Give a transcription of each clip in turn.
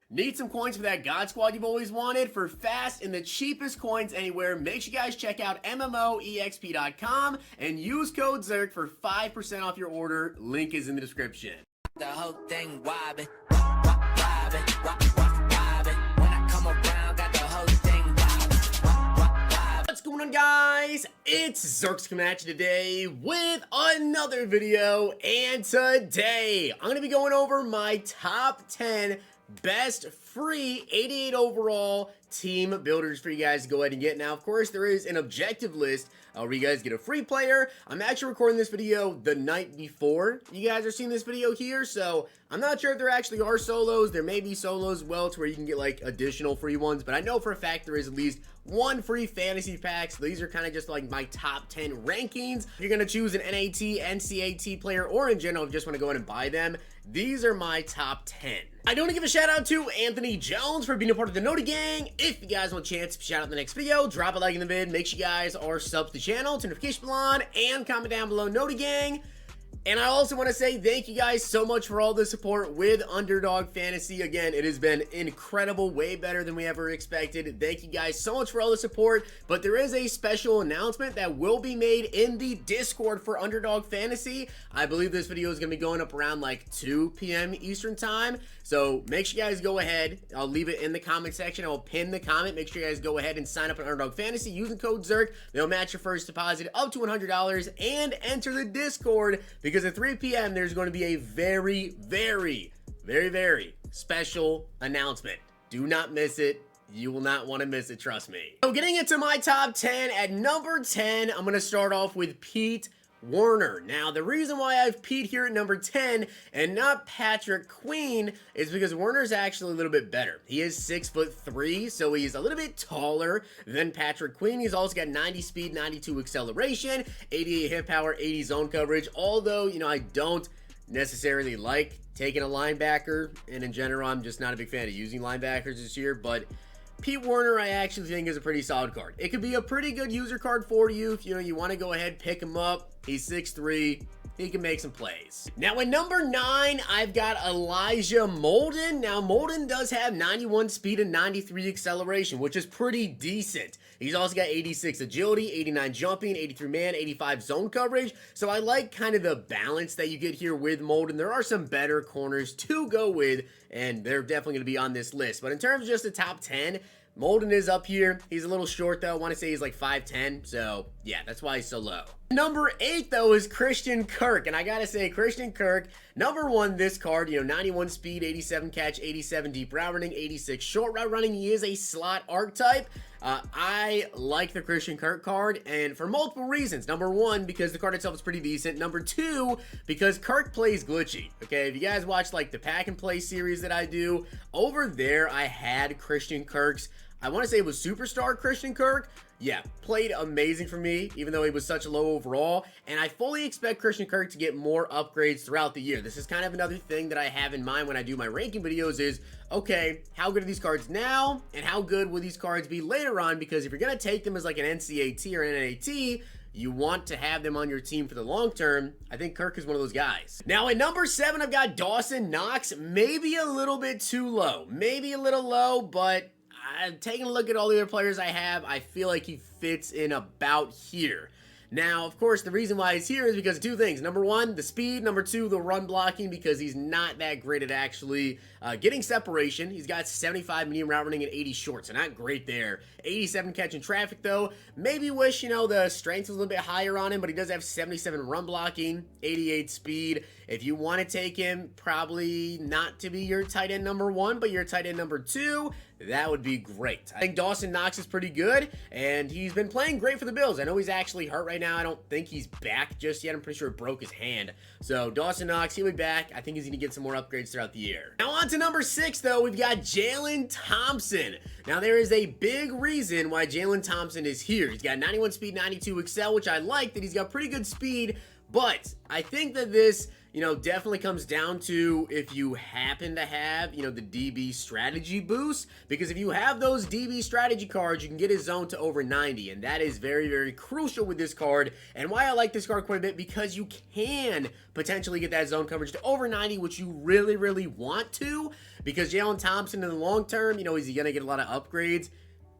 Need some coins for that God Squad you've always wanted? For fast and the cheapest coins anywhere, make sure you guys check out MMOEXP.com and use code ZERK for 5% off your order. Link is in the description. The whole thing wobbin', wobbin'. When I come around, got the whole thing wobbin'. What's going on, guys? It's Zirksee coming at you today with another video, and today I'm going to be going over my top 10 best free 88 overall team builders for you guys to go ahead and get. Now, of course, there is an objective list where you guys get a free player. I'm actually recording this video the night before you guys are seeing this video here, so I'm not sure if there actually are solos. There may be solos well to where you can get like additional free ones, but I know for a fact there is at least one free fantasy pack. So these are kind of just like my top 10 rankings. If you're going to choose an NAT, NCAT player, or in general, if you just want to go ahead and buy them, these are my top 10. I do want to give a shout out to Anthony Jones for being a part of the Noti Gang. If you guys want a chance to shout out in the next video, drop a like in the vid. Make sure you guys are subbed to the channel, turn notification bell on, and comment down below Noti Gang. And I also want to say thank you guys so much for all the support with Underdog Fantasy. Again, it has been incredible, way better than we ever expected. Thank you guys so much for all the support. But there is a special announcement that will be made in the Discord for Underdog Fantasy. I believe this video is going to be going up around like 2 p.m. Eastern time. So make sure you guys go ahead. I'll leave it in the comment section. I will pin the comment. Make sure you guys go ahead and sign up on Underdog Fantasy using code ZERK. They'll match your first deposit up to $100 and enter the Discord, because at 3 p.m. there's going to be a very special announcement. Do not miss it. You will not want to miss it, trust me. So getting into my top 10, at number 10, I'm going to start off with Pete Werner. Now, the reason why I have Pete here at number 10 and not Patrick Queen is because Werner's actually a little bit better. He is 6'3", so he's a little bit taller than Patrick Queen. He's also got 90 speed, 92 acceleration, 88 hit power, 80 zone coverage. Although, you know, I don't necessarily like taking a linebacker, and in general, I'm just not a big fan of using linebackers this year, but Pete Werner, I actually think, is a pretty solid card. It could be a pretty good user card for you if you want to go ahead, pick him up. He's 6'3". He can make some plays. Now, at number 9, I've got Elijah Molden. Now, Molden does have 91 speed and 93 acceleration, which is pretty decent. He's also got 86 agility, 89 jumping, 83 man, 85 zone coverage. So I like kind of the balance that you get here with Molden. There are some better corners to go with, and they're definitely going to be on this list. But in terms of just the top 10, Molden is up here. He's a little short, though. I want to say he's like 5'10", so yeah, that's why he's so low. Number 8, though, is Christian Kirk, and I gotta say, Christian Kirk, number 1, this card, 91 speed, 87 catch, 87 deep route running, 86 short route running. He is a slot archetype. I like the Christian Kirk card, and for multiple reasons. Number 1, because the card itself is pretty decent. Number 2, because Kirk plays glitchy. Okay, if you guys watch like the pack and play series that I do, over there I had Christian Kirk's, I want to say it was Superstar Christian Kirk. Yeah, played amazing for me, even though he was such a low overall. And I fully expect Christian Kirk to get more upgrades throughout the year. This is kind of another thing that I have in mind when I do my ranking videos is, okay, how good are these cards now? And how good will these cards be later on? Because if you're going to take them as like an NCAT or an NAT, you want to have them on your team for the long term. I think Kirk is one of those guys. Now, at number 7, I've got Dawson Knox. Maybe a little bit too low. Maybe a little low, but taking a look at all the other players I have, I feel like he fits in about here. Now, of course, the reason why he's here is because of 2 things. Number 1, the speed. Number 2, the run blocking, because he's not that great at actually getting separation. He's got 75 medium route running and 80 short, so not great there. 87 catching traffic, though. Maybe wish, the strength was a little bit higher on him, but he does have 77 run blocking, 88 speed. If you want to take him, probably not to be your tight end number 1, but your tight end number 2, that would be great. I think Dawson Knox is pretty good, and he's been playing great for the Bills. I know he's actually hurt right now. I don't think he's back just yet. I'm pretty sure it broke his hand. So Dawson Knox, he'll be back. I think he's going to get some more upgrades throughout the year. Now on to number 6, though. We've got Jalen Thompson. Now there is a big reason why Jalen Thompson is here. He's got 91 speed, 92 excel, which I like that he's got pretty good speed. But I think that this definitely comes down to if you happen to have, the DB strategy boost, because if you have those DB strategy cards, you can get his zone to over 90, and that is very, very crucial with this card. And why I like this card quite a bit, because you can potentially get that zone coverage to over 90, which you really, really want to, because Jalen Thompson in the long term, is he going to get a lot of upgrades?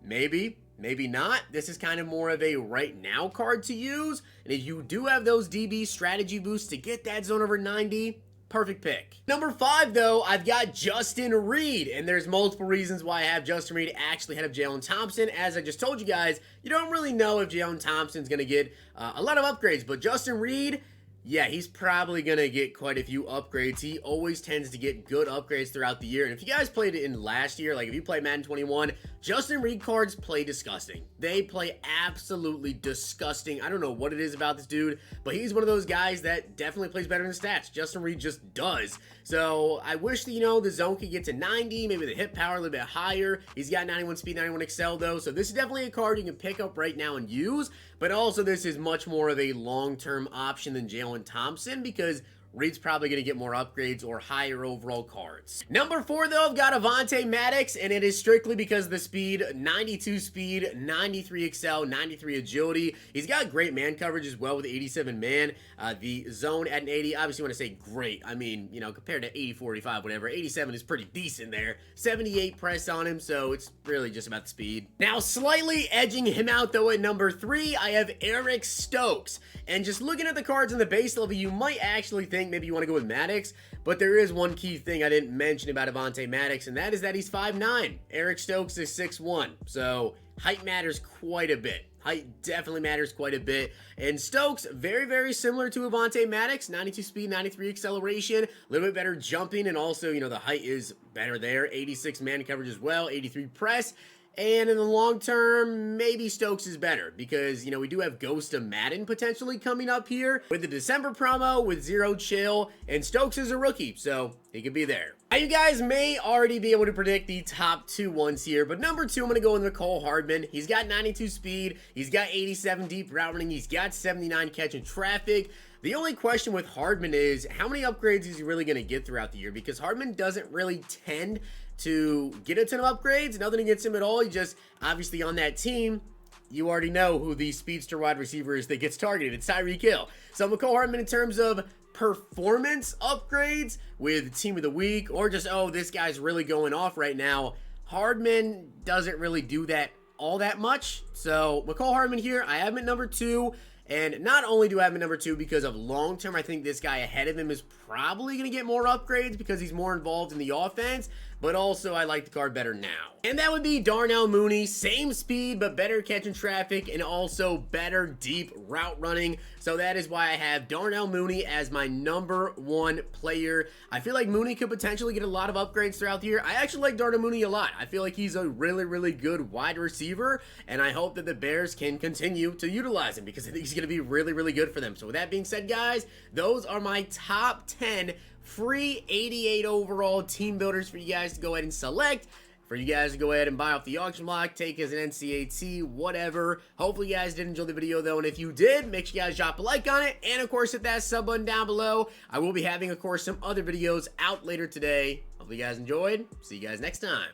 Maybe. Maybe not. This is kind of more of a right now card to use. And if you do have those DB strategy boosts to get that zone over 90, perfect pick. Number 5, though, I've got Justin Reed. And there's multiple reasons why I have Justin Reed actually ahead of Jalen Thompson. As I just told you guys, you don't really know if Jalen Thompson's going to get a lot of upgrades. But Justin Reed, yeah, he's probably going to get quite a few upgrades. He always tends to get good upgrades throughout the year. And if you guys played it in last year, like if you played Madden 21, Justin Reed cards play disgusting. They play absolutely disgusting. I don't know what it is about this dude, but he's one of those guys that definitely plays better than stats. Justin Reed just does. So I wish that, the zone could get to 90, maybe the hit power a little bit higher. He's got 91 speed, 91 excel though. So this is definitely a card you can pick up right now and use. But also this is much more of a long-term option than Jalen Thompson, because Reed's probably going to get more upgrades or higher overall cards. Number 4, though, I've got Avonte Maddox, and it is strictly because of the speed. 92 speed, 93 excel, 93 agility. He's got great man coverage as well with 87 man. The zone at an 80, obviously when I say great, I mean, compared to 80, 45, whatever, 87 is pretty decent there. 78 press on him, so it's really just about the speed. Now, slightly edging him out, though, at number 3, I have Eric Stokes. And just looking at the cards on the base level, you might actually think maybe you want to go with Maddox, but there is one key thing I didn't mention about Avonte Maddox, and that is that he's 5'9". Eric Stokes is 6'1", so height matters quite a bit. Height definitely matters quite a bit. And Stokes, very, very similar to Avonte Maddox. 92 speed, 93 acceleration, a little bit better jumping, and also, the height is better there. 86 man coverage as well, 83 press. And in the long term, maybe Stokes is better because, we do have Ghost of Madden potentially coming up here with the December promo with Zero Chill, and Stokes is a rookie, so he could be there. Now, you guys may already be able to predict the top 2 ones here, but number 2, I'm going to go with Nicole Hardman. He's got 92 speed, he's got 87 deep route running, he's got 79 catching traffic. The only question with Hardman is how many upgrades is he really going to get throughout the year, because Hardman doesn't really tend to get a ton of upgrades. Nothing against him at all. He just, obviously on that team, you already know who the speedster wide receiver is that gets targeted. It's Tyreek Hill. So Nicole Hardman, in terms of performance upgrades with Team of the Week, or just, oh, this guy's really going off right now, Hardman doesn't really do that all that much. So Nicole Hardman here, I have him at number 2. And not only do I have him at number 2 because of long term, I think this guy ahead of him is probably going to get more upgrades because he's more involved in the offense, but also I like the card better now. And that would be Darnell Mooney. Same speed, but better catching traffic and also better deep route running. So that is why I have Darnell Mooney as my number 1 player. I feel like Mooney could potentially get a lot of upgrades throughout the year. I actually like Darnell Mooney a lot. I feel like he's a really, really good wide receiver, and I hope that the Bears can continue to utilize him because I think he's going to be really, really good for them. So with that being said, guys, those are my top 10 free 88 overall team builders for you guys to go ahead and select, for you guys to go ahead and buy off the auction block, take as an NCAT, whatever. Hopefully you guys did enjoy the video though, and if you did, make sure you guys drop a like on it, and of course hit that sub button down below. I will be having, of course, some other videos out later today. Hopefully you guys enjoyed. See you guys next time.